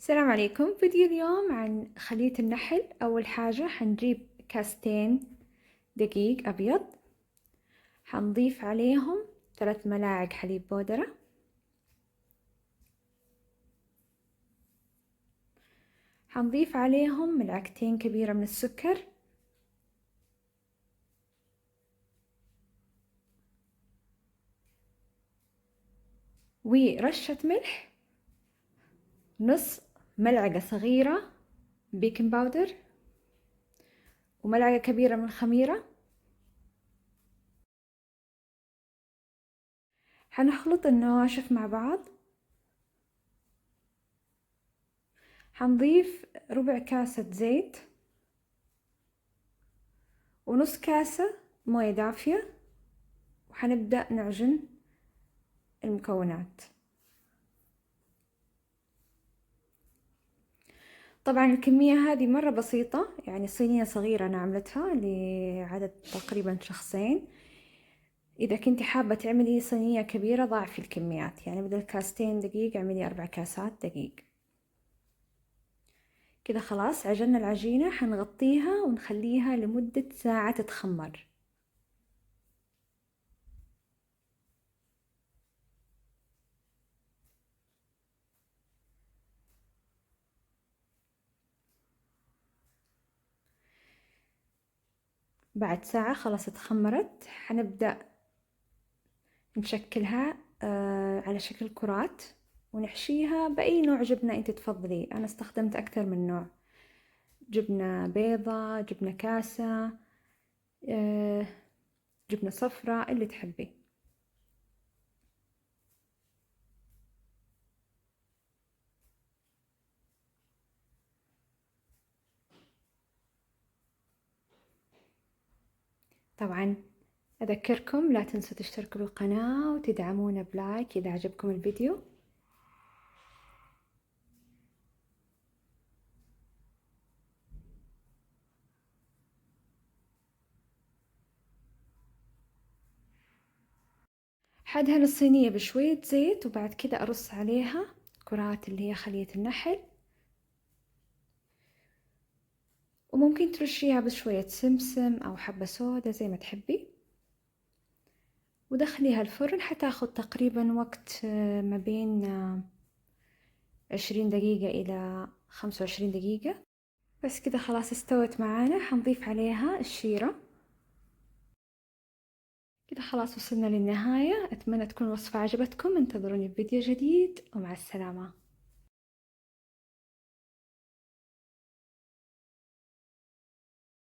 السلام عليكم. فيديو اليوم عن خلية النحل. أول حاجة حنجيب كاستين دقيق أبيض، حنضيف عليهم 3 ملاعق حليب بودرة، حنضيف عليهم ملعقتين كبيرة من السكر، ورشة ملح، نص ملعقة صغيرة بيكنج باودر، وملعقة كبيرة من الخميرة. حنخلط النواشف مع بعض. حنضيف ربع كاسة زيت ونص كاسة موية دافية، وحنبدأ نعجن المكونات. طبعا الكمية هذه مرة بسيطة، يعني صينية صغيرة أنا عملتها لعدد تقريبا شخصين. إذا كنتي حابة تعملي صينية كبيرة ضاعفي الكميات، يعني بدل كاستين دقيق اعملي 4 كاسات دقيق. كده خلاص عجننا العجينة، حنغطيها ونخليها لمدة ساعة تتخمر. بعد ساعة خلاص اتخمرت، حنبدأ نشكلها على شكل كرات، ونحشيها بأي نوع جبنة انت تفضلي. أنا استخدمت أكثر من نوع، جبنة بيضة، جبنة كاسة، آه، جبنة صفراء، اللي تحبي. طبعا أذكركم لا تنسوا تشتركوا بالقناة وتدعمونا بلايك إذا عجبكم الفيديو. حدهن الصينية بشوية زيت، وبعد كده أرص عليها كرات اللي هي خلية النحل، وممكن ترشيها بشوية سمسم أو حبة سودا زي ما تحبي، ودخليها الفرن. حتاخد تقريبا وقت ما بين 20 دقيقة إلى 25 دقيقة. بس كده خلاص استوت معانا، حنضيف عليها الشيرة. كده خلاص وصلنا للنهاية. أتمنى تكون الوصفة عجبتكم. انتظروني بفيديو جديد، ومع السلامة.